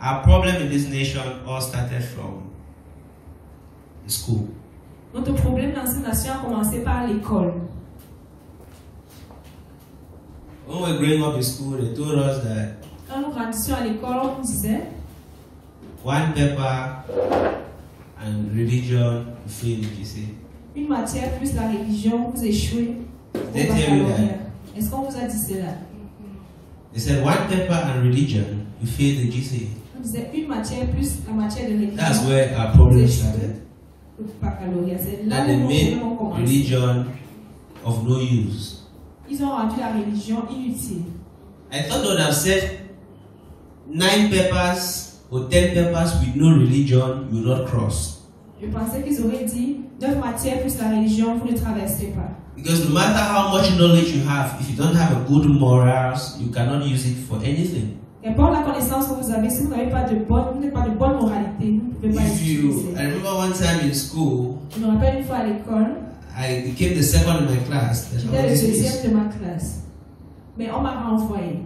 our problem in this nation all started from school. Notre problème dans cette nation a commencé par l'école. When we were growing up in school, they told us that Quand nous grandissions à l'école, on nous disait one paper and religion you fail the GCE. une matière plus la religion, vous échouez au They tell you baccalauréat. that. Est-ce qu'on vous a dit cela? They said one paper and religion you fail the GCE. On disait une matière plus la matière de religion. That's where our vous problem échouez started. au baccalauréat. C'est là That où they nos made problèmes ont commencé. religion of no use. Ils ont rendu la religion inutile. I thought they would have said 9 papers or 10 papers with no religion you will not cross. Je pensais qu'ils auraient dit 9 matières plus la religion, vous ne traversez pas. Because no matter how much knowledge you have, if you don't have a good morals, you cannot use it for anything. Qu'importe la connaissance que vous avez, si vous n'avez pas de bonne moralité, vous ne pouvez pas l'utiliser. I remember one time in school, Je me rappelle une fois à l'école, I became the second in my class. j'étais le deuxième de ma classe. Mais on m'a renvoyé.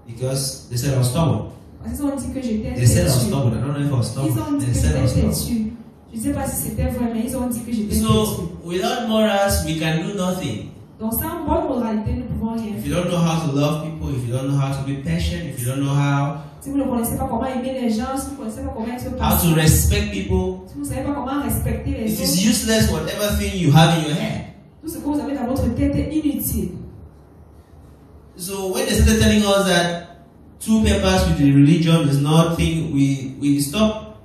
Because they said I was stubborn. Parce qu'ils ont dit que j'étais They said I was têtu. stubborn. I don't know if I was Ils ont stubborn. dit They que said I was j'étais stubborn. têtu. Je ne sais pas si c'était vrai, mais ils ont dit que j'étais têtu. So, without morals, we can do nothing. Donc sans bonne moralité, nous ne pouvons rien If you faire. don't know how to love people, if you don't know how to be patient, if you don't know how Si vous ne connaissez pas comment aimer les gens, si vous ne connaissez pas comment être to patient, respect people, si vous ne savez pas comment respecter les it is autres, useless whatever thing you have in your head. tout ce que vous avez dans votre tête est inutile. So when they started telling us that 2 papers with the religion is nothing, we stop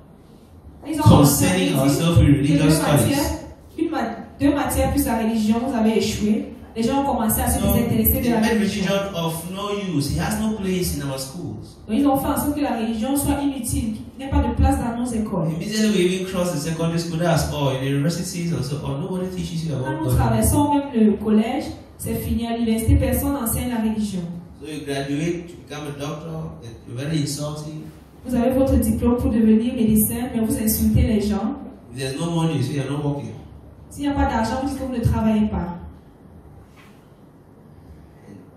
Ils ont commencé à concerning dire ourselves with que religious studies. deux matières plus la religion, vous avez échoué. Les gens ont commencé à se So désintéresser de they la made religion. religion of no use. It has no place in our schools. Donc ils ont fait en sorte que la religion soit inutile, qu'il n'y ait pas de place dans nos écoles. Immediately we even cross the secondary school, that's all. In the universities and so on, nobody teaches you Quand about nous God. traversons même le collège, c'est fini. À l'université, personne n'enseigne la religion. So you graduate, you become a doctor, you're very insulting. Vous avez votre diplôme pour devenir médecin, mais vous insultez les gens. If there's no money, you say you're not working. S'il n'y a pas d'argent, vous dites que vous ne travaillez pas.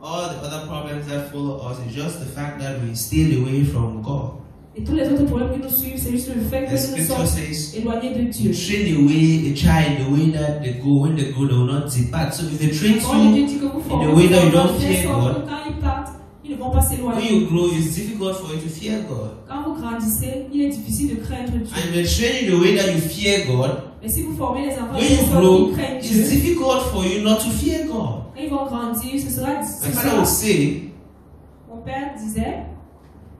All the other problems that follow us is just the fact that we stayed away from God. Et tous les autres problèmes qui nous suivent, c'est juste le fait The que nous scripture sommes says, éloignés de you Dieu. train away a child the way that they go. When they go, they will not depart. So if they train La parole de Dieu you dit que vous in formez the way that you vos don't enfants, fear sortent, God, quand ils partent, ils ne vont pas when s'éloigner. you grow, it's difficult for you to fear God. Quand vous grandissez, il est difficile de craindre Dieu. And if they train you the way that you fear God, Mais si vous formez les enfants when you de sorte grow, qu'ils craignent it's Dieu, difficult for you not to fear God. quand ils vont grandir, ce sera My difficile. father would say, Mon père disait,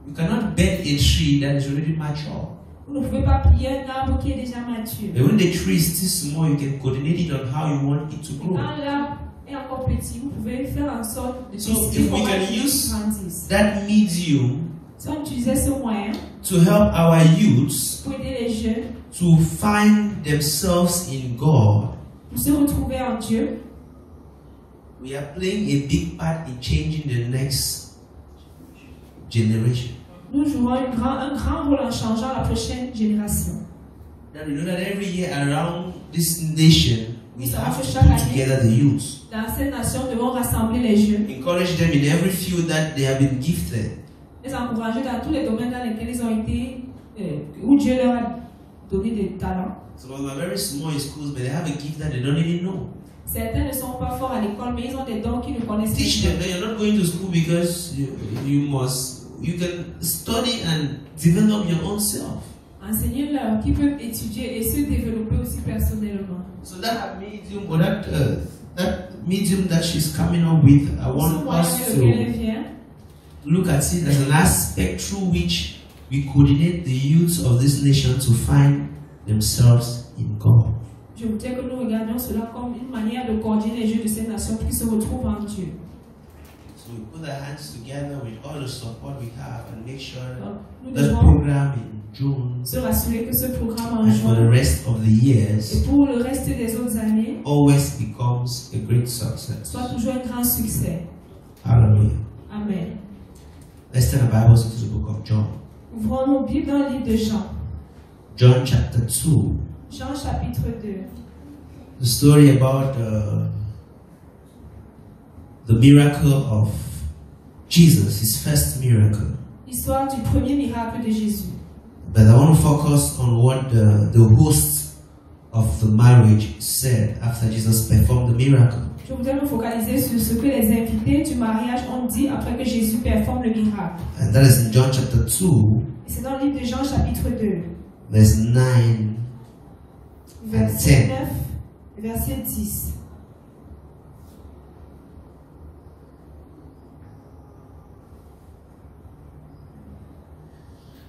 you cannot bend a tree that is already mature. vous ne pouvez pas plier un arbre qui est déjà mature. And when the tree is still small, you can coordinate it on how you want it to grow. Quand l'arbre est encore petit, vous pouvez faire en sorte de So décider if we comment can il use grandisse. that medium Si on utilisait ce moyen to help our youths pour aider les jeunes, to find themselves in God, pour se retrouver en Dieu, we are playing a big part in changing the next generation. nous jouerons un grand rôle en changeant la prochaine génération. Now we know that every year around this nation, we So have after to chaque put année, together the youth. Dans cette nation, nous devons rassembler les jeunes, Encourage them in every field that they have been gifted. les encourager dans tous les domaines dans lesquels ils ont été, où Dieu leur a donné des talents. Some of them are very small in schools, but they have a gift that they don't even know. Certains ne sont pas forts à l'école, mais ils ont des dons qu'ils ne connaissent Teach them pas. that you're not going to school because you can study and develop your own self. Enseignez-leur qu'ils peuvent étudier et se développer aussi personnellement. So that medium or that medium that she's coming up with, I Ce want moyen us lequel elle to vient, look at it as an aspect through which we coordinate the youth of this nation to find themselves in God. je voudrais que nous regardions cela comme une manière de coordonner les jeux de cette nation pour qu'ils se retrouvent en Dieu. So we put our hands together with all the support we have and make sure Donc, nous that devons program in June se rassurer que ce programme en and for the juin rest of the et years pour le reste des autres années always becomes a great success. soit toujours un grand succès. Hallelujah. Amen. Let's turn our Bibles into the book of John. Ouvrons nos Bibles dans le livre de Jean. John chapter 2. Jean chapitre 2. The story about the miracle of Jesus, his first miracle. Histoire du premier miracle de Jésus. But I want to focus on what the host of the marriage said after Jesus performed the miracle. Je voudrais me focaliser sur ce que les invités du mariage ont dit après que Jésus performe le miracle. And that is in John chapter 2. Et c'est dans le livre de Jean chapitre 2. Verse 9 verset 9, verset 10.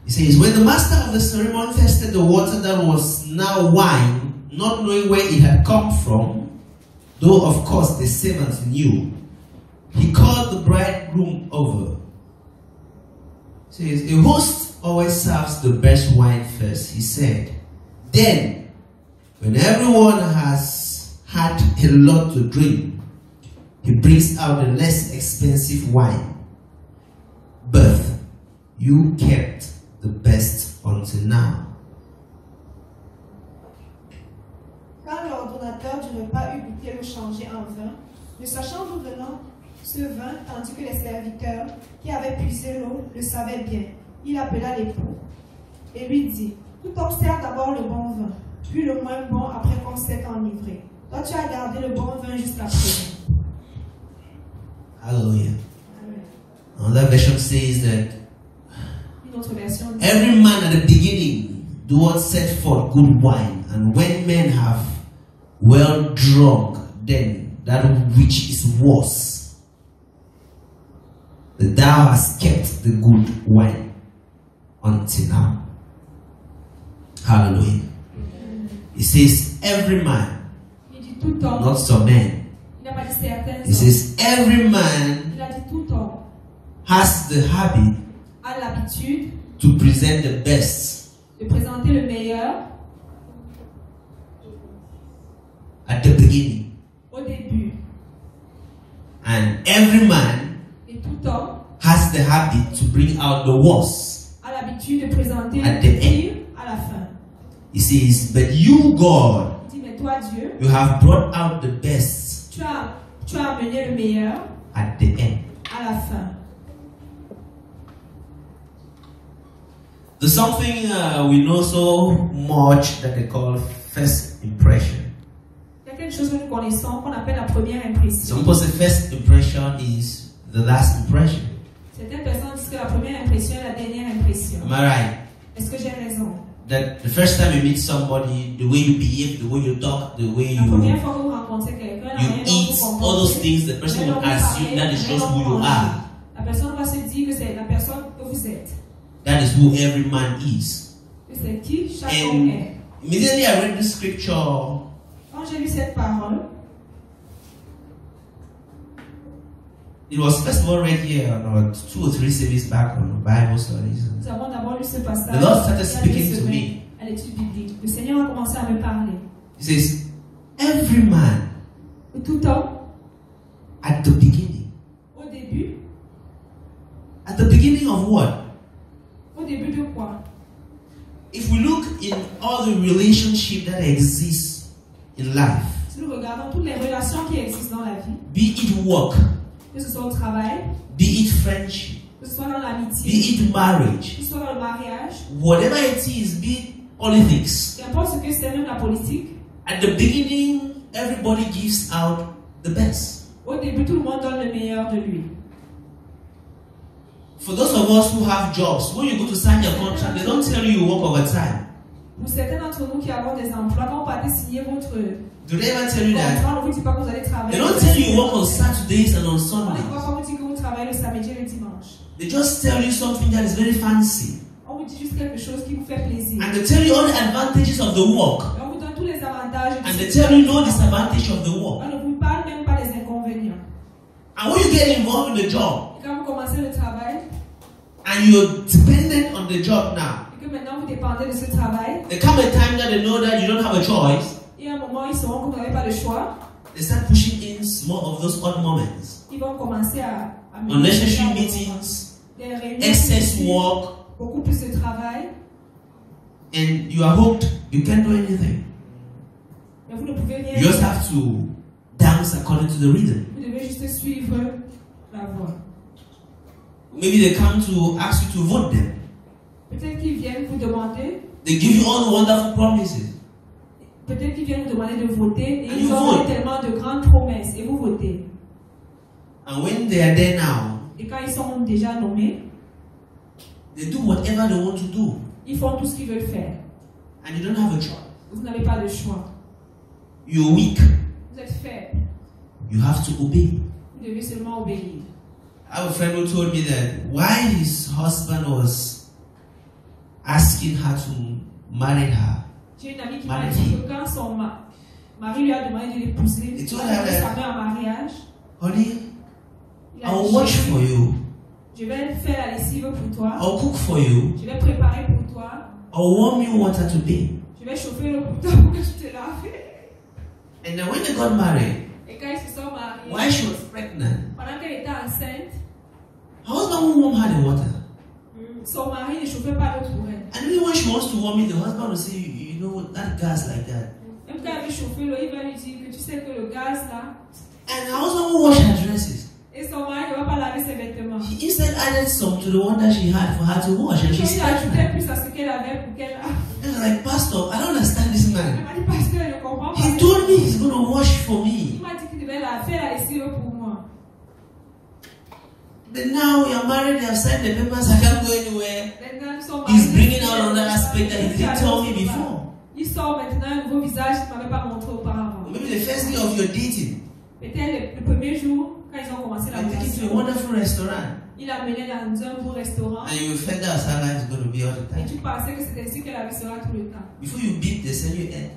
He says, when the master of the ceremony tested the water that was now wine, not knowing where it had come from, though of course the servants knew, he called the bridegroom over. He says, a host always serves the best wine first, he said. Then, when everyone has had a lot to drink, he brings out the less expensive wine. But you kept the best until now. Quand l'ordonnateur du repas eut goûté le changé en vin, ne sachant d'où venant ce vin, tandis que les serviteurs qui avaient puisé l'eau le savaient bien, il appela l'époux et lui dit, tout observe d'abord le bon vin, puis le moins bon après qu'on s'est enivré. Toi tu as gardé le bon vin jusqu'à présent. Hallelujah. Amen. Another version says that Une autre version dit, every man at the beginning doeth set forth good wine, and when men have well drunk, then that which is worse, that thou hast kept the good wine until now. Hallelujah. It says every man, il dit tout homme, not some men. il n'a pas dit certains It hommes, says every man il a dit tout homme has the habit a l'habitude to present the best de présenter le meilleur at the beginning, au début. and every man Et tout homme has the habit to bring out the worst a l'habitude de présenter at le the pire end. à la fin. He says, but you, God, Il dit, mais toi, Dieu, you have brought out the best tu as amené le meilleur at the end. à la fin. There's something we know so much that they call first impression. Il y a quelque chose que nous connaissons qu'on appelle la première impression. Some people say first impression is the last impression. Certaines personnes disent que la première impression est la dernière impression. Am I right? Est-ce que j'ai raison? That the first time you meet somebody, the way you behave, the way you talk, the way La première you fois que vous rencontrez quelqu'un, la manière dont eat, vous all those comportez, things, the person la will manière dont vous assume parlez, that la is manière just dont who vous you mangez. are. La personne va se dire que c'est la personne que vous êtes. That is who every man is. Que c'est qui chaque homme And est. immediately I read this scripture. Quand j'ai lu cette parole, It was first of all read here on 2 or 3 services back on Bible studies. nous avons d'abord lu ce passage. The Lord started il y a speaking deux to semaines, me. à l'étude biblique. Le Seigneur a commencé à me parler. He says, every man Et tout homme, at the beginning. au début At the beginning of what? de quoi? If we look in all the relationships that exist in life, Si nous regardons toutes les relations qui existent dans la vie, be it work, que ce soit au travail, be it friendship, que ce soit dans be l'amitié, it marriage, que ce soit dans le mariage, whatever it is, be it politics, qu'importe ce que c'est, même la politique, at the beginning, everybody gives out the best. au début, tout le monde donne le meilleur de lui. For those of us who have jobs, when you go to sign your contract, they don't tell you you work overtime. Pour certains d'entre nous qui avons des emplois, quand vous partez signer votre Do they ever tell you that? contrat, on ne vous dit pas que vous allez travailler. They don't tell you you work on Saturdays and on On ne Sundays. va pas vous dire que vous travaillez le samedi et le dimanche. They just tell you something that is very fancy. On vous dit juste quelque chose qui vous fait plaisir. And they tell you all the advantages of the work. Et on vous donne tous les avantages. And they tell you no disadvantage of the work. On ne vous parle même pas des inconvénients. And when you get involved in the job, Et quand vous commencez le travail, and you're dependent on the job now, et que maintenant vous dépendez de ce travail, there come a time that they know that you don't have a choice. et à un moment ils sauront que vous n'avez pas le choix. They start pushing in more of those odd moments. Ils vont commencer à Unnecessary meetings, des réunions, excess work, beaucoup plus de travail, and you are hooked. You can't do anything. mais vous ne pouvez rien You just faire. have to dance according to the rhythm. Vous devez juste suivre la voie. Maybe they come to ask you to vote them. Peut-être qu'ils viennent vous demander. They give you all the wonderful promises. Peut-être qu'ils viennent vous demander de voter et And ils you ont vote. tellement de grandes promesses et vous votez. And when they are there now, Et quand ils sont déjà nommés, they do whatever they want to do. ils font tout ce qu'ils veulent faire. And you don't have a choice. Vous n'avez pas de choix. You're weak. Vous êtes faible. You have to obey. Vous devez seulement obéir. I have a friend who told me that why his husband was asking her to marry her. J'ai une amie qui m'a dit que quand son mari lui a demandé de l'épouser, Et toi, il a demandé sa mère en mariage. Honey, Il a I'll dit, watch for you. je vais faire la lessive pour toi. I'll cook for you. Je vais préparer pour toi. I'll warm you water to bathe. Je vais chauffer l'eau pour toi pour que tu te laves. And then when they got married, Et quand ils se sont mariés, while she was pregnant, pendant qu'elle était enceinte, her husband won't warm her the water. son mari ne chauffait pas l'eau pour elle. And even when she wants to warm it, the husband will say, you know, that gas like that. Même quand elle veut chauffer l'eau, il va lui dire que tu sais que le gaz là, And her husband will wash her dresses. et son mari ne va pas laver ses vêtements. He instead added some to the one that she had for her to wash, and she's Il a ajouté pregnant. plus à ce qu'elle avait pour qu'elle lave. I was like, Pastor, I don't understand this Elle man. m'a dit parce qu'elle ne comprend pas. He told me he's going to wash for Il me. m'a dit qu'il devait faire la lessive pour moi. Then now we are married, they have signed the papers, I can't go anywhere. Maintenant, son mari, He's bringing out another aspect that he didn't tell me before. Il sort maintenant un nouveau visage qu'il ne m'avait pas montré auparavant. Maybe the first day of your dating, Peut-être le premier jour, quand ils ont commencé la I take you to a relation, wonderful restaurant, il l'a mené dans un beau restaurant. and you felt that's how life is going to be all the Et time. tu pensais que c'était ainsi que la vie sera tout le temps. Before you beat, they send you egg.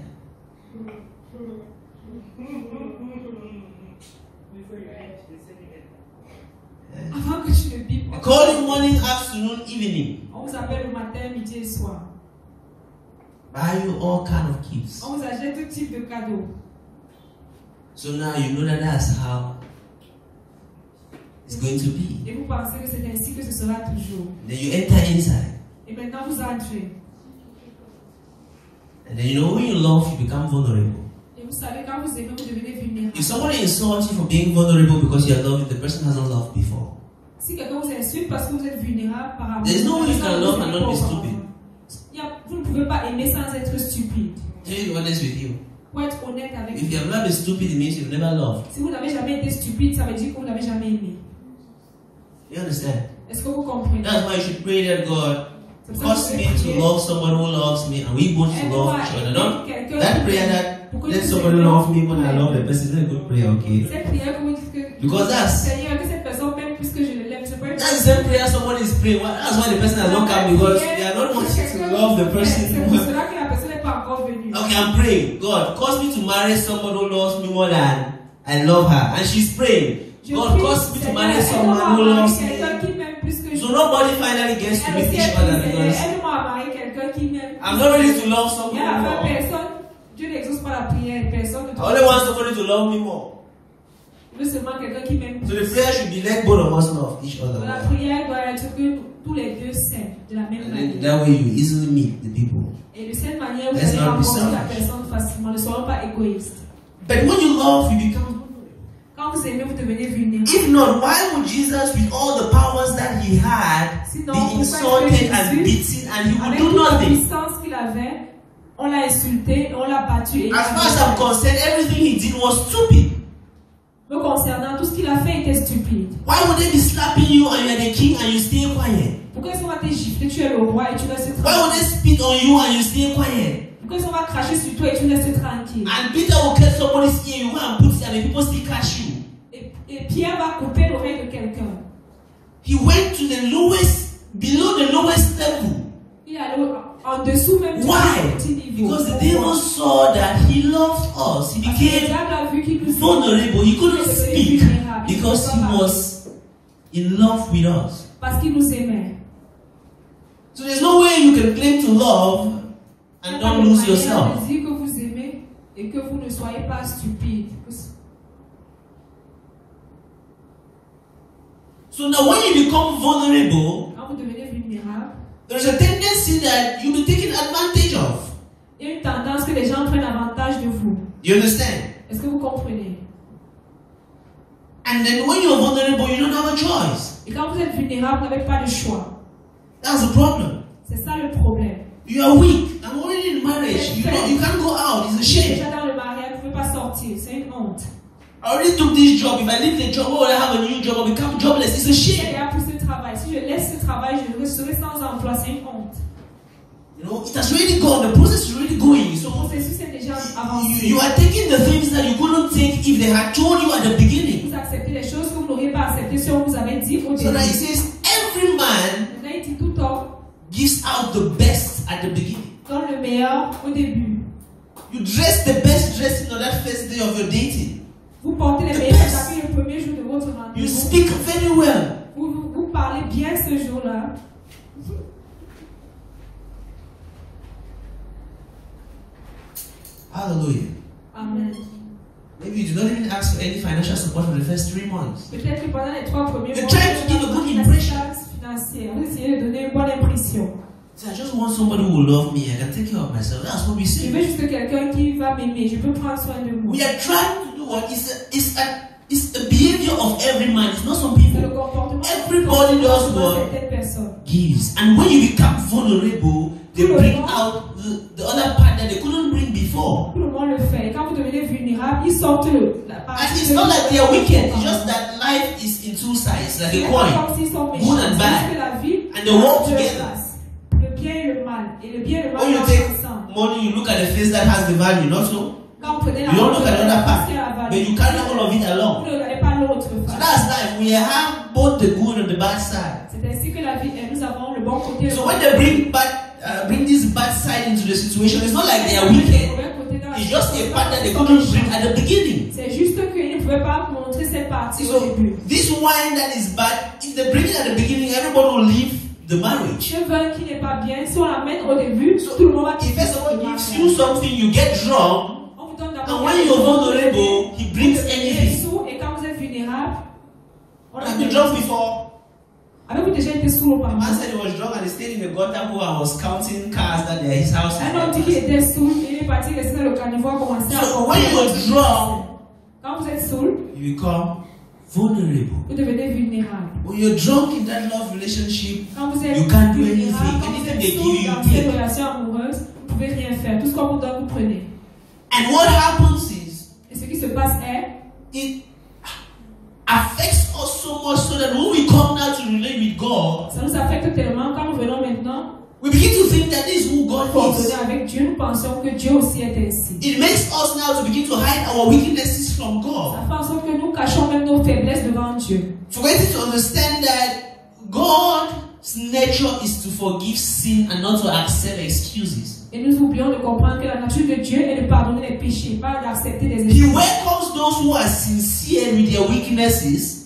Avant que tu ne bipes, They call you morning, afternoon, evening. on vous appelle le matin, midi et soir. Buy you all kind of gifts. On vous achète tout type de cadeaux. So now you know that that's how it's going to be. Et vous pensez que c'est ainsi que ce sera toujours. Then you enter inside. Et maintenant vous entrez. And then you know when you love, you become vulnerable. Et vous savez, quand vous aimez, vous devenez vulnérable. If somebody insults you for being vulnerable because you are loving, the person hasn't loved before. Si quelqu'un vous insulte parce que vous êtes vulnérable par rapport There's no way you à can love and not be stupid. Vous ne pouvez pas aimer sans être stupide. To be honest with you, Pour être honnête avec if vous. you have not been stupid, it means you've never loved. Si vous n'avez jamais été stupide, ça veut dire que vous n'avez jamais aimé. You understand? Est-ce que vous comprenez? That's why you should pray that God C'est pour ça cause que me vous devez to prier. love someone who loves me, and we both to Aide-moi love à each other. aimer Not quelqu'un that qui prayer t'aime. that Pour que let tu somebody aimes. love me when I love the person. It's a good prayer, okay? Cette prière que vous dites que Because that's- Seigneur, que cette personne m'aime plus que je le l'aime. C'est pas une That's the same prayer somebody is praying. That's why the person has not come because they are not wanting to love the person. C'est pour cela que la personne n'est pas encore venue. Okay, I'm praying. God, cause me to marry someone who loves me more than I love her. And she's praying. Je God, prie, cause me to Seigneur, marry aide-moi someone à who marier loves quelqu'un me. qui m'aime plus que je So nobody finally gets to Elle meet aussi each est other prisée. because Aide-moi à marier quelqu'un qui m'aime. I'm not ready to love someone Et à la fin, more. personne, Dieu n'exauce pas la prière. Personne ne I only want somebody to love me more. Il veut seulement quelqu'un qui m'aime So plus. the prayer should be let both of us love each other La more. prière doit être que tous les deux s'aiment de la même And then manière. that way you easily meet the people. Et de cette manière, vous Let's allez not be rencontrer la selfish. personne facilement. Ne soyons pas égoïstes. But when you love, you become. Quand vous aimez, vous devenez vulnérable. If not, why would Jesus, with all the powers that he had, Sinon, be pourquoi insulted est-ce que and Jésus, beaten and he would avec do toute la nothing? puissance qu'il avait, on l'a insulté, on l'a battu. Et As far as I'm concerned, everything he did was stupid. me concernant, tout ce qu'il a fait était stupide. Why would they be slapping you and you're the king and you stay quiet? Pourquoi est-ce qu'on va te gifler, tu es le roi et tu restes Why would tranquille? they spit on you and you stay quiet? Pourquoi est-ce qu'on va cracher sur toi et tu restes tranquille? And Peter will cut somebody's ear, you go and put it and the people still catch you. Et Pierre va couper l'oreille de quelqu'un. He went to the lowest, below the lowest level. Il est allé en dessous même du Why? petit niveau. Because the devil saw that he loved us. He Parce que le became diable a vu qu'il nous vulnerable. He couldn't Il est speak vulnérable. because he was in love with us. parce qu'il nous aimait. So there's no way you can claim to love and don't lose yourself. Il dit que vous aimez et que vous ne soyez pas stupide. So now when you become vulnerable, Quand vous devenez vulnérable, there's a tendency that you'll be taken advantage of. il y a une tendance que les gens prennent avantage de vous. You understand? Est-ce que vous comprenez? And then when you're vulnerable, you don't have a choice. Et quand vous êtes vulnérable, vous n'avez pas de choix. That's the problem. C'est ça You are weak. I'm already in marriage. You know, you can't go out. It's a shame. Déjà dans le mariage, vous ne pouvez pas sortir. C'est une honte. I already took this job. If I leave the job, oh, I have a new job. I become jobless. It's a J'ai shame. déjà pris ce travail. Si je laisse ce travail, je serai sans emploi. C'est une honte. You know, it has already gone. The process is already going. Le So processus est déjà avancé. you are taking the things that you couldn't take if they had told you at the beginning. Vous acceptez les choses que vous n'auriez pas acceptées si on vous avait dit au So début. that it says every man Maintenant, il dit tout homme gives out the best at the beginning. donne le meilleur au début. You dress the best dressing on that first day of your dating. Vous portez les The meilleurs best. habits le premier jour de votre You rendez-vous. speak very well. Vous parlez bien ce jour-là. Hallelujah. Amen. Maybe you do not even ask for any financial support for the first 3 months. Peut-être que pendant les 3 premiers You're mois, trying to give a good impression. financière, vous essayez de donner une bonne impression. So I just want somebody who will love me. I can take care of myself. That's what we Je say. veux juste quelqu'un qui va m'aimer. Je peux prendre soin de moi. We are trying to do what it's a behavior of every man. It's not some C'est le people. comportement Everybody does de what certaines personnes. gives. And when you become vulnerable, they bring out the other part that they couldn't bring before. Tout le monde le fait. Et quand vous devenez vulnérable, ils sortent la partie. And it's not like they are wicked. It's just that life is in two sides, like a coin. Comme s'ils sont méchants. Good and bad. C'est que la vie And they walk a deux together. faces. Le bien et le mal. Et le bien et le mal When you marchent take ensemble. money, you look at the face that has the value, not so. Quand vous prenez la You don't look at face, another la face qui a la part, valeur. but you carry all of it Vous along. ne regardez pas l'autre So face. that's life. We have both the good and the bad side. C'est ainsi que la vie est. Nous avons le bon côté et le So mauvais when they côté. bring this bad side into the situation, it's not like they are wicked. It's just a part that they couldn't bring at the beginning. C'est juste qu'ils ne pouvaient pas montrer cette partie au So début. this wine that is bad, if they bring it at the beginning, everybody will leave the marriage. Ce vin qui n'est pas bien, si on l'amène au début, tout le monde va If quitter first of all le gives mariage. you something, you get drunk, On vous donne and d'abord when you're vulnerable, he brings anything. sous, et quand vous êtes vulnérable, on Have you drunk before? avez-vous déjà été sous The auparavant? man said he was drunk and he stayed in the gutter who I was counting cars that they're his house. Un homme dit qu'il était sous, il est parti rester dans le carnivore, commencer à So when you're drunk, Quand vous êtes saoul, you become vulnerable. vous devenez vulnérable. When you're drunk in that love relationship, Quand vous êtes you can't do vulnérable, anything. quand vous Anything êtes they give saoul you, you dans cette take. relation amoureuse, vous ne pouvez rien faire. Tout ce qu'on vous donne, vous prenez. And what happens is, Et ce qui se passe est, it affects us so much so that when we come now to relate with God, ça nous affecte tellement. Quand nous venons maintenant, we begin to think that this is who God pour is. donner avec Dieu, nous pensons que Dieu aussi est ainsi. It makes us now to begin to hide our weaknesses from Ça God. fait en sorte que nous cachons même nos faiblesses devant Dieu. Forgetting to understand that God's nature is to forgive sin and not to accept excuses. Et nous oublions de comprendre que la nature de Dieu est de pardonner les péchés, pas d'accepter des He excuses. welcomes those who are sincere with their weaknesses,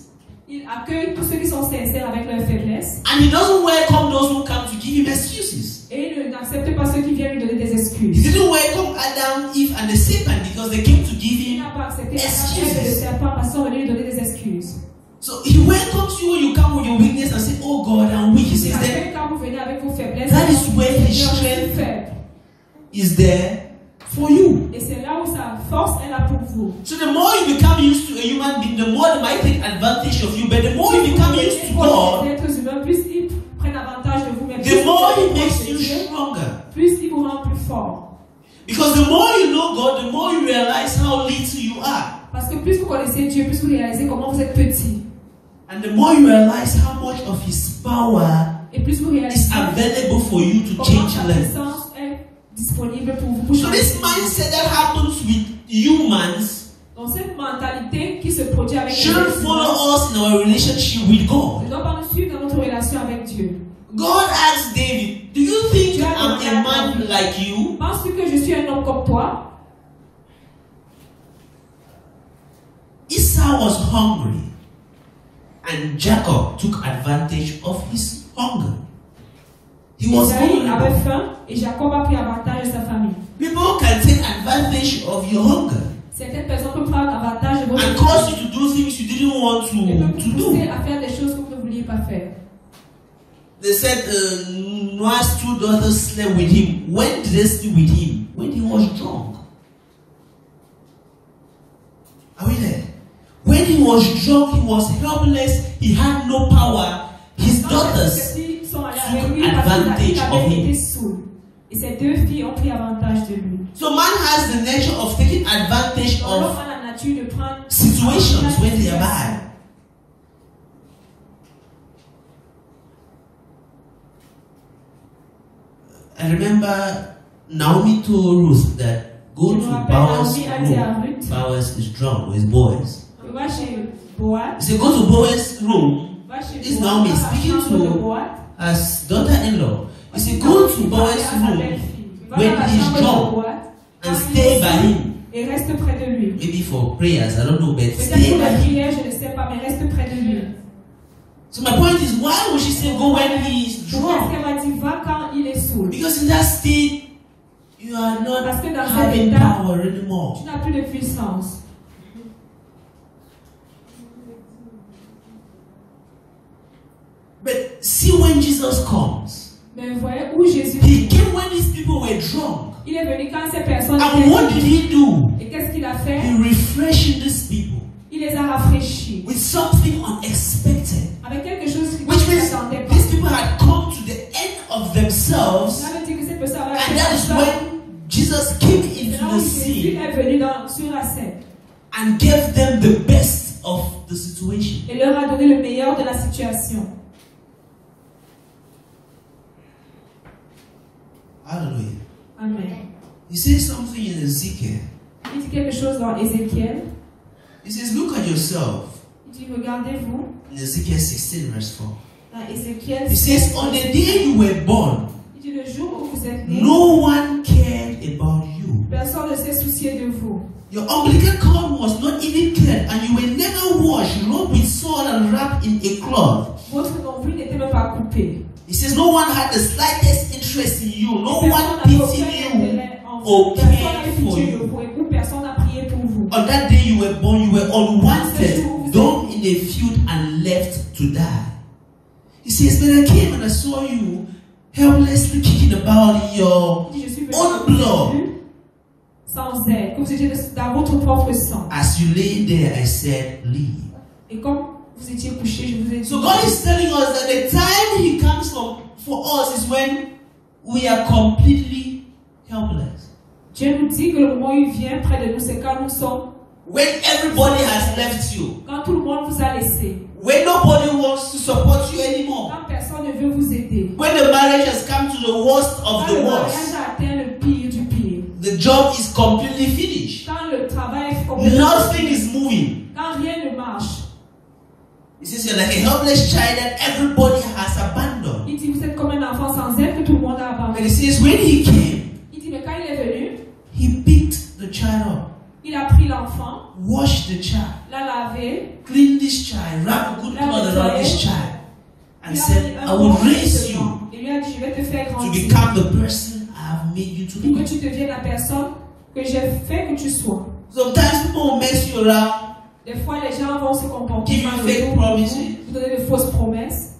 Il accueille tous ceux qui sont sincères avec leurs faiblesses. and He doesn't welcome those who come to give Him excuses. Et il n'accepte pas ceux qui viennent lui donner des He excuses. didn't welcome Adam, Eve, and the serpent because they came to give Il Him n'a pas accepté excuses. Adam et le serpent parce qu'ils sont venus lui donner des excuses. So He welcomes you when you come with your weakness and say, "Oh God, I'm weak." He Il says that accueille quand vous venez avec vos faiblesses. That is where his Seigneur, je suis strength faible. is there for you. Et c'est là où sa force est là pour vous. So the more you become used to a human being, the more they might take advantage of you. But the more you become used to God, Les êtres humains, plus ils prennent avantage de vous, mais plus the more ils He makes you Dieu, stronger. plus il vous rend plus fort. Because the more you know God, the more you realize how little you are. Parce que plus vous connaissez Dieu, plus vous réalisez comment vous êtes petit. And the more you realize how much of His power Et plus vous is réalisez available for you to comment change sa lives. puissance est disponible pour vous. Pour So changer. this mindset that happens with humans Donc cette mentalité qui se produit avec les shouldn't êtres follow humains us in our relationship with ne God. doit pas nous suivre dans notre relation avec Dieu. God asked David, "Do you think I'm a man like you?" Penses-tu que je suis un homme comme toi? Esau was hungry, and Jacob took advantage of his hunger. He was Isaïe avait vulnerable. faim et Jacob a pris avantage de sa famille. People can take advantage of your hunger Certaines personnes peuvent prendre avantage de votre and cause you to do things you didn't want et peuvent to vous pousser do. à faire des choses que vous ne vouliez pas faire. They said Noah's 2 daughters slept with him. When did they sleep with him? When he was drunk. Are we there? When he was drunk, he was helpless. He had no power. His Quand daughters les petits sont allés took avec lui parce advantage qu'il of avait him. été saoul. Et ces deux filles ont pris avantage de lui. So man has the nature of taking advantage L'homme of a la nature de prendre situations avantage when des they are situations. bad. I remember Naomi told Ruth that go Je me to rappelle, Boaz's Naomi a dit à room. Ruth, Boaz is drunk with his boys. va chez Boaz. He said, go to Boaz's room. Va chez This Boaz, Naomi dans la speaking chambre de to Boaz. as daughter-in-law. He said, go to Boaz's room when he's drunk and stay by him. Et reste près de lui. Maybe for prayers, I don't know, but Peut-être stay pour by la him. prière, je ne sais pas, mais reste près de lui. So my point is, why would she say go when he's Pourquoi est-ce drunk? qu'elle m'a dit va quand il est saoul? Because in that state, you are not Parce que dans cet having état, power anymore. tu n'as plus de puissance. But see when Jesus comes, Mais vous voyez où Jésus he est. came when these people were drunk. Il est venu quand ces personnes And what did he do? Et qu'est-ce qu'il a fait? He refreshed these people Il les a rafraîchis. with something unexpected. Avec quelque chose qui Which ne means s'attendait pas. these people had come to the end of themselves, Ça veut dire que cette personne avait and that is when Jesus came into là the où Jésus scene est venu sur la scène and gave them the best of the situation. et leur a donné le meilleur de la situation. Hallelujah. Amen. He says something in Ezekiel. Il dit quelque chose dans Ézéchiel. He says, look at yourself. Il dit regardez-vous In Ezekiel 16, verse 4. dans Ézéchiel. He says, on the day you were born, Il dit le jour où vous êtes né, no one cared about you. personne ne s'est soucié de vous. Your umbilical cord was not even cleared, and you were never washed, rubbed with salt and wrapped in a cloth. Votre nombril n'était même pas coupé. He says, no one had the slightest interest in you. No one Personne n'avait pitied aucun you intérêt en or vous. Personne n'avait cared for pitié de you. vous et vous, personne n'a prié pour vous. On that day you were born, you were unwanted, thrown in a field and left to die. He says, but I came and I saw you helplessly kicking about in your Il dit, je suis venu own blood. sans aide, que vous étiez dans votre propre sang. As you lay there, I said, leave. Et comme vous étiez couché, je vous ai dit. So God is telling us that the time He comes for us is when we are completely helpless. Dieu nous dit que le moment où il vient près de nous, c'est quand nous sommes. When everybody has left you. Quand tout le monde vous a laissé. When nobody wants to support you anymore. Quand personne ne veut vous aider. When the marriage has come to the worst of Quand the le mariage worst. a atteint le pire du pire. The job is completely finished. Quand le travail est complètement Nothing is moving. Quand rien ne marche. He says you're like a helpless child that everybody has abandoned. Il dit vous êtes comme un enfant sans aide que tout le monde a But abandonné. he says when he came, Il dit mais quand il est venu, he picked the child up, il a pris l'enfant, washed the child, l'a lavé, cleaned this child, wrapped a good cloth around this child, and il a said, mis un I will morceau raise you dedans. Et lui a dit je vais te faire to grandir. become the person I have made you to Pour que be. tu deviennes la personne que j'ai fait que tu sois. Sometimes people will mess you around, Des fois, les gens vont se comporter give you mal fake autour de promises, vous donner de fausses promesses.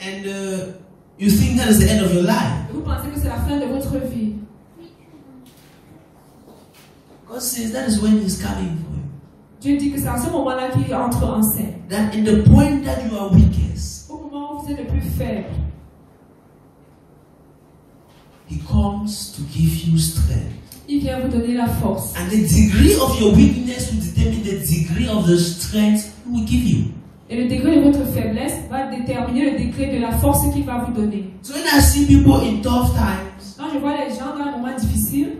and you think that is the end of your life. Et vous pensez que c'est la fin de votre vie. God says that is when He's coming for you. Dieu dit que c'est à ce moment-là qu'il entre en scène. That in the point that you are weakest, Au moment où vous êtes le plus faible, He comes to give you strength. il vient vous donner la force. And the degree of your weakness will determine the degree of the strength He will give you. Et le degré de votre faiblesse va déterminer le degré de la force qu'il va vous donner. So when I see people in tough times, Quand je vois les gens dans un moment difficile,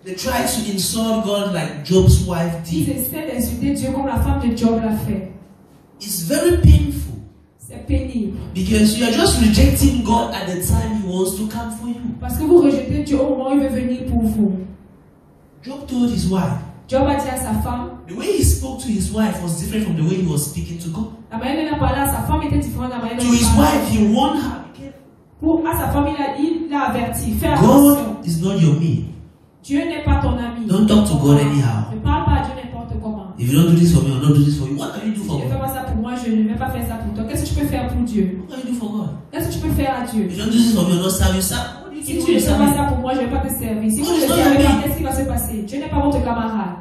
they try to insult God like Job's wife ils did. essaient d'insulter Dieu comme la femme de Job l'a fait. It's very painful C'est pénible. because you are just rejecting God at the time He wants to come for you. Parce que vous rejetez Dieu au moment où il veut venir pour vous. Job told his wife, Job a dit à sa femme, the way he spoke to his wife was different from the way he was speaking to God. la manière dont il a parlé à sa femme était différente de la manière To dont il his parlait. wife, he warned her, be careful. À sa femme, il l'a averti. Fais attention. God is not your mate. Dieu n'est pas ton ami. Don't talk to God anyhow. Ne parle pas à Dieu n'importe comment. If you don't do this for me, I'll not do this for you. What can you do Si for tu ne fais God? pas ça pour moi, je ne vais pas faire ça pour toi. Qu'est-ce que tu peux faire pour Dieu? What can you do for God? Qu'est-ce que tu peux faire à Dieu? If you don't do this for me, I'll not serve you. Sir, what do you Si do tu ne for fais pas me? ça pour moi, je ne vais pas te servir. Si Non, tu ne c'est le pas serves la pas, vie. qu'est-ce qui va se passer? Dieu n'est pas votre camarade.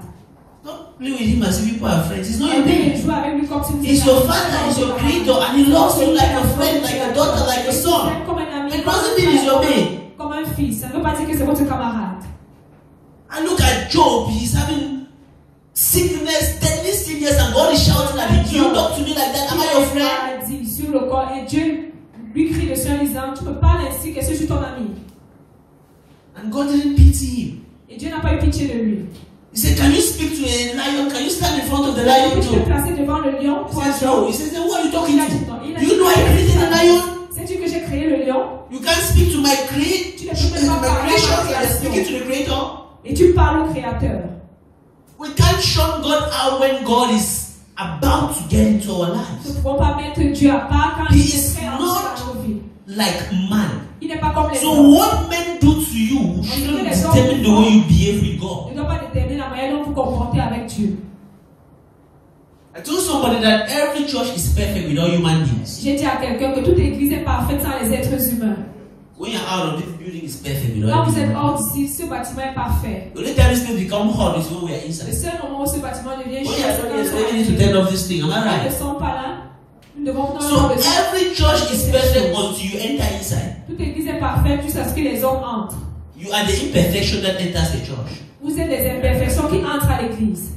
Don't play with him as if people are friends. He's not your Arrêtez de mate. jouer avec lui comme si vous He's étiez your un father, ami. he's your creator, and he loves you like a friend, like a daughter, like a son. Comme un ami, It doesn't mean he's your mate. comme comme un fils. Ça ne veut pas dire que c'est votre camarade. And look at Job. He's having sickness, deadly sickness, and God is shouting at him. You talk to me like that. Am I your friend? Il a dit sur le corps et Dieu lui crie dessus en disant, tu me parles ainsi, que je suis ton ami. And God didn't pity him. Et Dieu n'a pas eu pitié de lui. He said, can you speak to a lion? Can you stand in front of the lion Tu peux too? te placer devant le lion. He says, no. He says, then what are you talking to? You know I created a lion? Sais-tu que j'ai créé le lion? You can't speak to my creation. You're speaking to the creator. Et tu parles au créateur. We can't shut God out when God is about to get into our Nous lives. ne pouvons pas mettre Dieu à part quand He il is est fait en nos vies. like man. Il n'est pas comme les So hommes. what men do to you shouldn't determine the way you behave with God. Il ne doit pas déterminer la manière dont vous comportez avec Dieu. I told somebody that every church is perfect without human beings. J'ai dit à quelqu'un que toute église est parfaite sans les êtres humains. When you're out of this building, it's perfect without Quand vous human êtes hors beings. d'ici, ce bâtiment est parfait. The only time this thing become hot is when we are Le inside. seul moment où ce bâtiment devient When chaud, you're c'est done, quand yes, nous we need to sommes turn off this thing. Am I Quand ils ne right? sont pas là, nous devons prendre So le every church is perfect until you enter inside. Toute église est parfaite jusqu'à ce que les hommes entrent. You are the imperfection that enters the church. Vous êtes des imperfections qui entrent à l'église.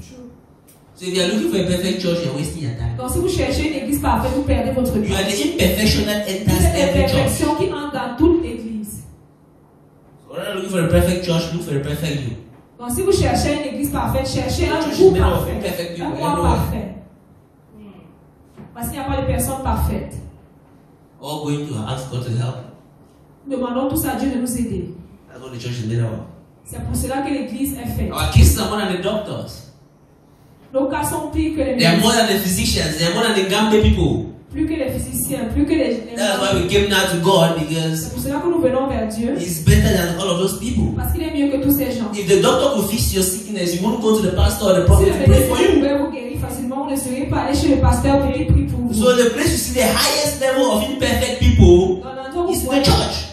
So if you are looking for a perfect church, you're wasting your time. Donc si vous cherchez une église parfaite, vous perdez votre You temps. are the imperfection that Vous enters êtes des every church. imperfections qui entrent dans toute église. So when you're looking for a perfect church, look for a perfect you. Donc si vous cherchez une église parfaite, cherchez un Church is groupe made of parfait. imperfect people Un groupe everywhere. parfait. Parce qu'il n'y a pas de personnes parfaites. All going to ask God to help. Nous demandons tous à Dieu de nous aider. That's what the church is made of. C'est pour cela que l'église est faite. Our kids are more than the doctors. Nos cas sont pires que les They are more médecins, than the physicians. They are more than the Gambia people. plus que les physiciens, plus que les That's why we came now to God, C'est because pour cela que nous venons vers Dieu. He's better than all of those people. Parce qu'il est mieux que tous ces gens. If the doctor could fix your sickness, you won't go to the pastor or the Si prophet le to pray for médecin you. pouvait vous guérir facilement, vous ne seriez pas aller chez le pasteur pour qu'il prie pour vous. So the place you see the highest level of imperfect people Dans l'endroit où is vous in the voyez church.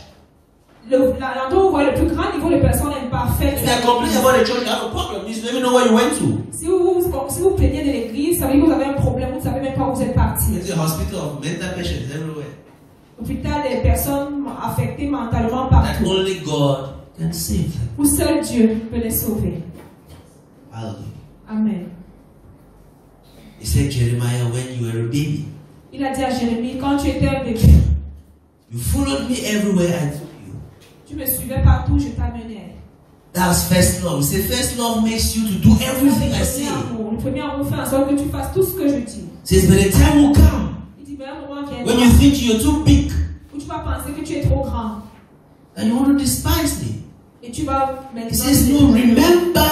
l'endroit où vous voyez le plus grand niveau de personnes imparfaites. If you are complaining about the church, you have a problem. You don't even know where you went to. Si vous plaignez de l'église, ça veut dire que vous avez un problème, vous ne savez même pas où vous êtes parti. It's a hospital of mental patients everywhere. Hôpital des personnes affectées mentalement That partout. only God can save them. Où seul Dieu peut les sauver. Hallelujah. Amen. He said, Jeremiah, when you were a baby, Il a dit à Jérémie, quand tu étais un bébé, you followed me everywhere I took you. tu me suivais partout, je t'amenais. That's first love. He said, first love makes you to do everything I say. Le premier amour fait en sorte que tu fasses tout ce que je dis. He says, but the time will come Il dit, mais un moment viendra when you think you're too big où tu vas penser que tu es trop grand. and you want to despise me. Et tu vas maintenant... He says, no, remember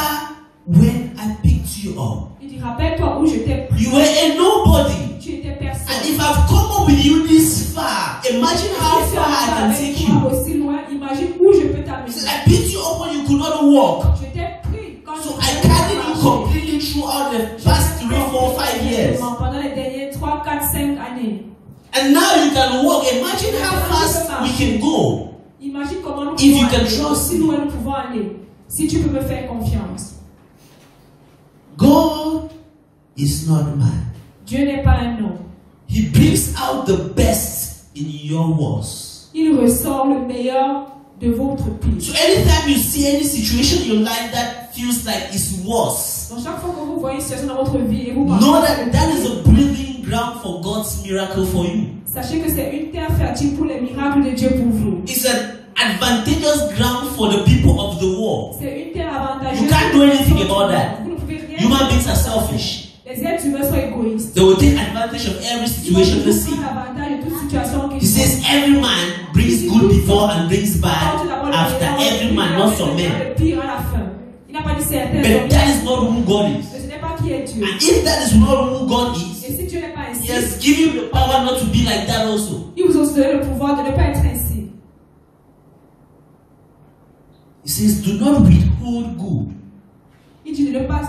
when I picked you up. Il dit, rappelle-toi où je t'ai pris. You were a nobody. Tu étais personne. And if I've come up with you this far, imagine how Si tu far I arrives can avec take moi you. aussi loin, imagine où je peux He t'amener. said, I picked you up when you could not walk. Je t'ai pris quand So tu I pouvais carried pas you marcher. completely throughout the past 3, 4, 5 years. Pendant les dernières 3, 4, 5 années. And now you can walk. Imagine how fast we can go. Imagine comment nous If you pouvons can aller. trust Si me. nous pouvons aller. Si tu peux me faire confiance. God is not man. Dieu n'est pas un homme. He brings out the best in your worst. Il ressort le meilleur de votre pire. So anytime you see any situation in your life that feels like it's worse, Donc chaque fois que vous voyez une situation dans votre vie et vous know pensez, that that is a breathing ground for God's miracle for you. sachez que c'est une terre fertile pour les miracles de Dieu pour vous. It's an advantageous ground for the people of the world. C'est une terre avantageuse. You can't do anything about that. Vous ne pouvez rien Human faire. beings are selfish. Les êtres humains sont égoïstes. They will take advantage of every situation they see. Avantage de toute situation He says every man brings good before and brings bad after every man, not some men. Le pire à la fin. Il n'a pas dit certains. But that is not who God is. Ce n'est pas qui est Dieu. And if that is not who God is, Et si Dieu n'est pas ainsi, He has given you the power not to be like that also. il vous a donné le pouvoir de ne pas être ainsi. He says, do not withhold good Il dit de ne pas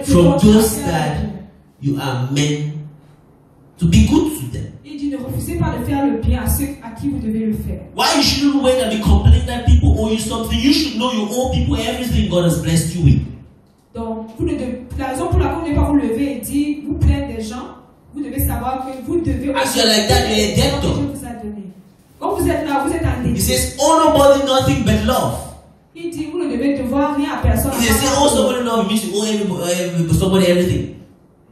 from those that you are meant to be good to them. Il dit ne refusez pas de faire le bien à ceux à qui vous devez le faire. Why you shouldn't wait and be complaining that people owe you something? You should know you owe people everything God has blessed you with. Donc, la raison pour laquelle vous ne devez pas vous lever et dire, vous plaindre des gens, vous devez savoir que vous devez... As you're like that, you're a debtor. Dieu vous a donné. Quand vous êtes là, vous êtes en He début. says, owe nobody nothing but love. Il dit, vous ne devez devoir rien à personne. He says, owe somebody love, it means you owe somebody everything.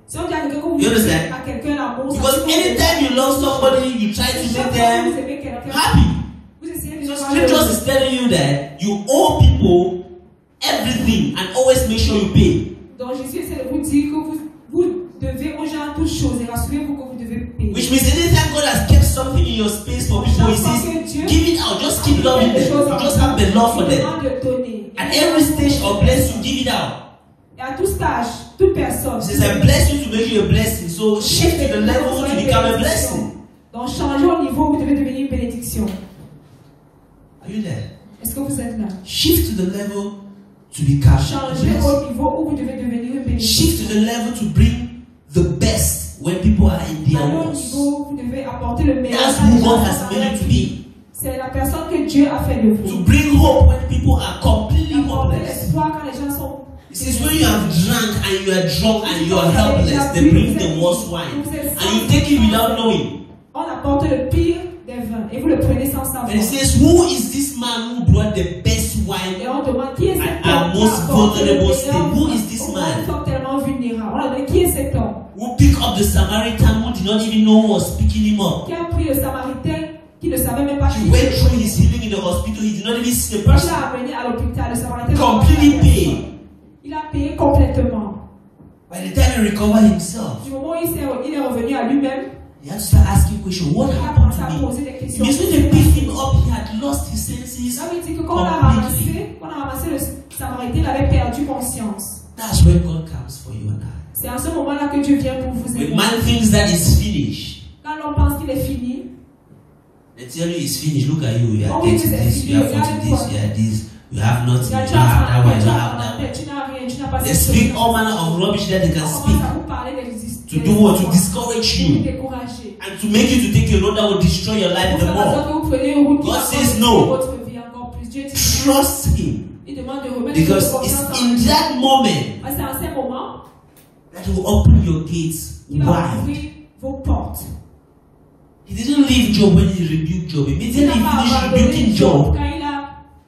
Si on dit à quelqu'un que vous You devez understand? à quelqu'un l'amour, Because anytime you love somebody, you try to make them happy. vous essayez de So faire scriptures is telling you that you owe people everything and always make sure you pay. Donc Jésus essaie de vous dire que vous devez aux gens toutes choses et rassurez-vous que vous devez payer. Which means anytime God has kept something in your space for people, He says, give it out, just keep loving them. You just have the love for them. At every stage of blessing, give it out. Et à tout stage, toute personne. He says, I bless you to make you a blessing. So shift to the level to become a blessing. Donc changez au niveau où vous devez devenir une bénédiction. Are you there? Est-ce que vous êtes là? Shift to the level to become a Changez blessing. au niveau où vous devez devenir une bénédiction. Shift to the level to bring the best when people are in their Allez au wants. niveau où vous devez apporter le meilleur. That's who God has made you to be. C'est la personne que Dieu a fait de To vous. bring hope when people are completely Apporter hopeless. l'espoir quand les gens sont. It says when you have drunk and you are drunk and you are helpless, they bring the worst wine. And you take it without knowing. On apporte le pire des vins et vous le prenez sans savoir. And it says, who is this man who brought the best Et wine on demande qui est cet at homme our qui most a apporté le vulnerable meilleur state? Who is this au man? moment tellement vulnérable. On a demandé qui est cet homme Who picked up the Samaritan who did not even know who was picking him up? qui a pris le Samaritain qui ne savait même pas qui He went through his healing in the hospital. He did not even see the il person. l'a amené à l'hôpital. Le Samaritain Completely paid. il a payé complètement. By the time he recovered himself, Du moment où il est revenu à lui-même, he had to start asking questions. What il a happened commencé à to me? poser des It questions. means when they picked him up, he had lost his senses Ça veut dire que quand on a completely. ramassé le Samaritain, il avait perdu conscience. That's when God comes for you and I. C'est à ce moment-là que Dieu vient pour vous When aider. man thinks that is finished, Quand l'on pense qu'il est fini, they tell you it's finished. Look at you. You are Oh, it getting is this. You have finished. 40 this. You have this. You have nothing. tu as You don't have that one. You don't have that one. tu n'as rien, tu n'as pas They cette speak chose. all manner of rubbish that they can On speak commence à vous parler des to do what? To discourage pour vous you décourager. and to make you to take a road that will destroy your life Pour the faire en sorte more. que vous preniez une route qui God va says détruire no. votre vie encore plus. Dieu dit Trust Him il demande de remettre because votre it's confiance en in lui. that moment C'est à ce moment that He will open your gates qu'il va wide. ouvrir vos portes. He didn't leave Job when He rebuked Job. Il Immediately n'a He pas finished abandonné rebuking Job. Job,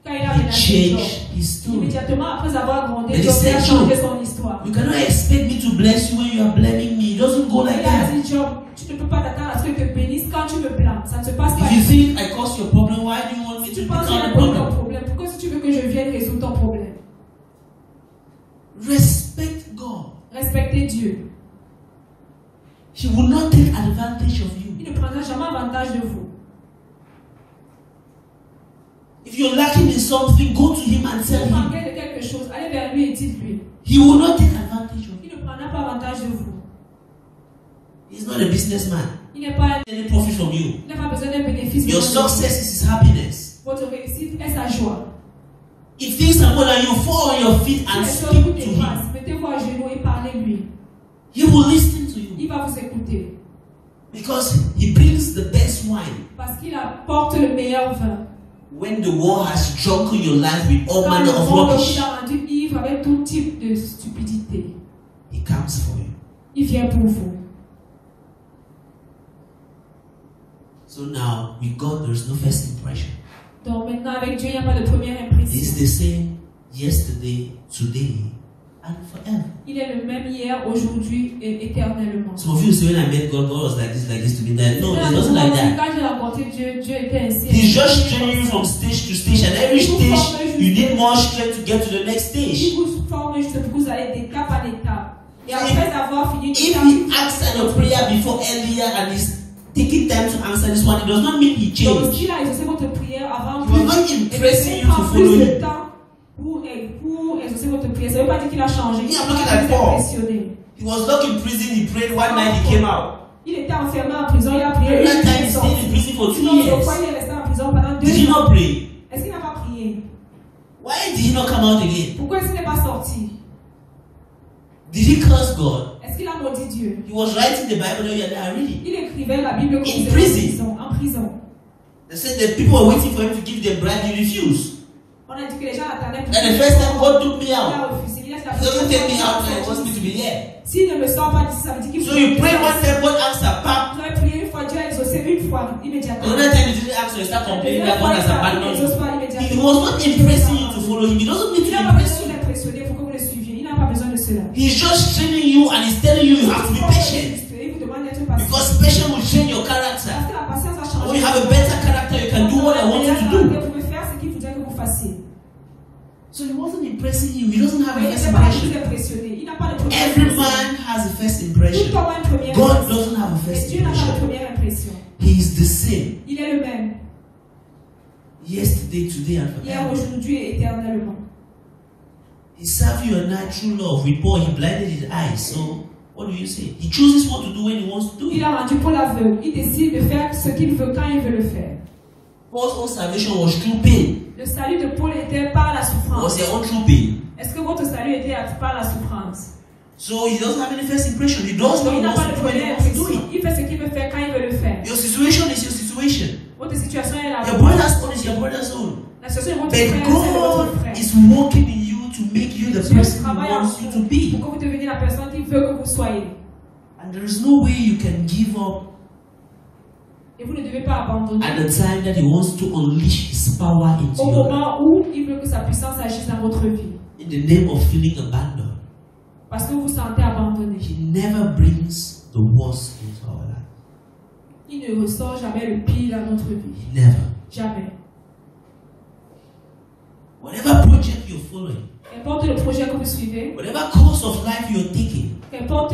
Quand il a He menacé Job. changed His story. Immédiatement après avoir grondé Mais Job, il a c'est changé Job. son histoire. You cannot expect me to bless you when you are blaming me. It doesn't go like Il a that. dit Job, tu ne peux pas t'attendre à ce que je te bénisse quand tu me blâmes. Ça ne se passe pas. If you think I caused your problem, why do you want me Si to tu penses become qu'il y a a ton problem? problème, pourquoi si tu veux que je vienne résoudre ton problème? Respect God. Respectez Dieu. He will not take advantage of you. Il ne prendra jamais avantage de vous. If you're lacking in something, go to Him and Si tell vous Him. manquez de quelque chose, allez vers lui et dites-lui. He will not take advantage of you. Il ne prendra pas avantage de vous. He's not a businessman. Il n'est pas, Any profit from you. il n'a pas besoin d'un bénéfice. Your de vous. success is His happiness. Votre réussite est sa joie. If things are more than you, fall on your feet Si and les choses vous speak to Him. dépassent, mettez-vous à genoux et parlez-lui. He will listen to you Il va vous écouter. because He brings the best wine. Parce qu'il apporte le meilleur vin. When the world has drunken your life with all Quand manner le of monde rubbish, vous a rendu ivre avec tout type de stupidité, He comes for you. il vient pour vous. So now, with God, there is no first impression. Donc maintenant avec Dieu, il n'y a pas de première He's impression. the same yesterday, today, and forever. Il est le même hier, aujourd'hui et éternellement. Some of you say, when I met God, God was like this to me. That no, it wasn't like that. Quand j'ai rencontré Dieu, Dieu était ainsi. He's just training you from stage to stage, and every stage you need more strength to get to the next Il stage. vous forme juste pour que vous allez d'étape en étape. Et après avoir fini If He answered your prayer before earlier and is taking time to answer this one, it does not mean He donc changed. s'il a exaucé votre prière avant He was not impressing you to follow plus de Him. temps pour exaucer votre prière, ça ne veut pas dire qu'il a changé. Yeah, Il I'm looking a at Paul. impressionné. He was locked in prison. He prayed one night. He came out. Il était enfermé en prison, il a prié. Every Il time est he sorti. stayed in prison for 2 Sinon, pourquoi years. il est resté en prison pendant 2 Did he ans? not pray? Est-ce qu'il n'a pas prié? Why did he not come out again? Pourquoi est-ce qu'il n'est pas sorti? Did he curse God? Est-ce qu'il a maudit Dieu? He was writing the Bible that you are reading. Il écrivait la Bible comme In vous prison. en prison. They said that people were waiting for him to give them bribe. He refused. On a dit que les gens attendaient pour And the first time God took me il out. a refusé. Il a dit la He doesn't take me out when he fois wants me to be here. s'il ne me sort pas d'ici, ça veut dire qu'il So you pray one time, God answer, pap. Vous avez prié une fois, Dieu a exaucé c'est une fois, immédiatement. Another time you didn't ask, so you start complaining that God has abandoned you. He was not Il impressing you to follow him. He doesn't need to n'a pas impress besoin you. d'impressionner, il faut que vous le suiviez. Il n'a pas besoin de cela. He's just training you and he's telling you you have to be patient. Il vous demande d'être patient. Because patience will change your character. Parce que la patience va changer. When you have a better character, you can do what I want you to do. Vous pouvez faire ce qu'il voudrait que vous fassiez. So he wasn't impressing you. He doesn't have a Il first n'est pas impression. impressionné. Il n'a pas de première Every impression. man has a first Tout impression. homme a une première God impression. doesn't have a Mais first Dieu n'a pas de impression. première impression. He is the same Il est le même. yesterday, today, and Hier, forever. aujourd'hui et éternellement. He served you a natural love. With Paul, he blinded his eyes. So, what do you say? He chooses what to do when he wants to do Il it. a rendu Paul aveugle. Il décide de faire ce qu'il veut quand il veut le faire. Paul's own salvation was through pain. Le salut de Paul était par la Was souffrance. their own true pain. Est-ce que votre salut était par la souffrance? So he doesn't have any first impression. He does what Il he n'a wants pas to de do when he première wants to do impression. it. Il fait ce qu'il veut faire quand il veut le faire. Your situation is your situation. Votre situation est la Your vôtre. brother's own is your brother's own. La situation de votre But frère, c'est de votre God frère. is working in you to make you the Dieu person He travaille en wants you to vous be. pour que vous deveniez la personne qu'il veut que vous soyez. And there is no way you can give up Et vous ne devez pas abandonner. at the time that He wants to unleash His power into Au your life. moment où il veut que sa puissance agisse dans votre vie. In the name of feeling abandoned. Parce que vous vous sentez abandonné. He never brings the worst into our life. Il ne ressort jamais le pire dans notre vie. He never. Jamais. Whatever project you're following, Qu'importe le projet que vous suivez, whatever course of life you're taking, qu'importe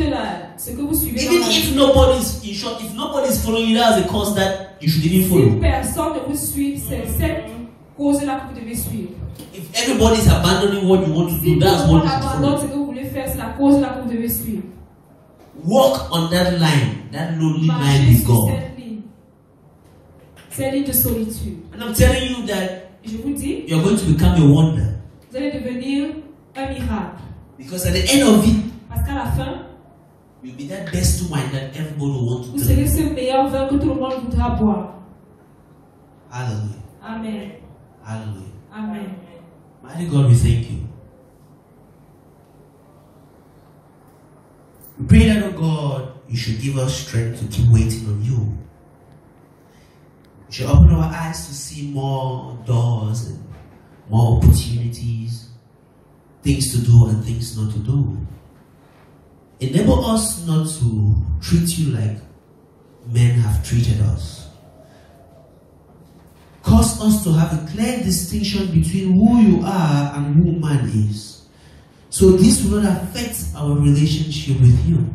ce que vous suivez dans even la vie. if nobody's, in short, if nobody's following you, that's a course that you should even Si follow. personne ne vous suit, c'est cette cause-là que vous devez suivre. If everybody's abandoning what you want to Si do, tout that's le what monde you should abandonne follow. ce que vous voulez faire, c'est la cause-là que vous devez suivre. Walk on that line, that lonely line Marchez with sur God. cette ligne. Cette ligne de solitude. And I'm telling you that Je vous dis, you're going to become a wonder. vous allez devenir un miracle. Because at the end of it, Parce qu'à la fin, you'll be that best wine that everybody will want to vous serez drink. ce meilleur vin que tout le monde voudra boire. Hallelujah. Amen. Hallelujah. Amen. Mighty God, we thank you. We pray that, oh God, you should give us strength to keep waiting on you. You should open our eyes to see more doors and more opportunities, things to do and things not to do. Enable us not to treat you like men have treated us. Cause us to have a clear distinction between who you are and who man is. So this will not affect our relationship with you.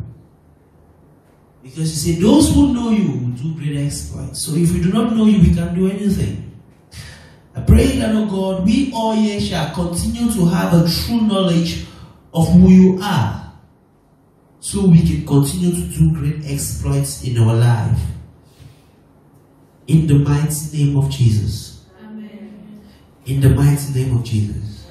Because you say, those who know you will do great exploits. So if we do not know you, we can't do anything. I pray that, oh God, we all here shall continue to have a true knowledge of who you are. So we can continue to do great exploits in our life. In the mighty name of Jesus. Amen. In the mighty name of Jesus.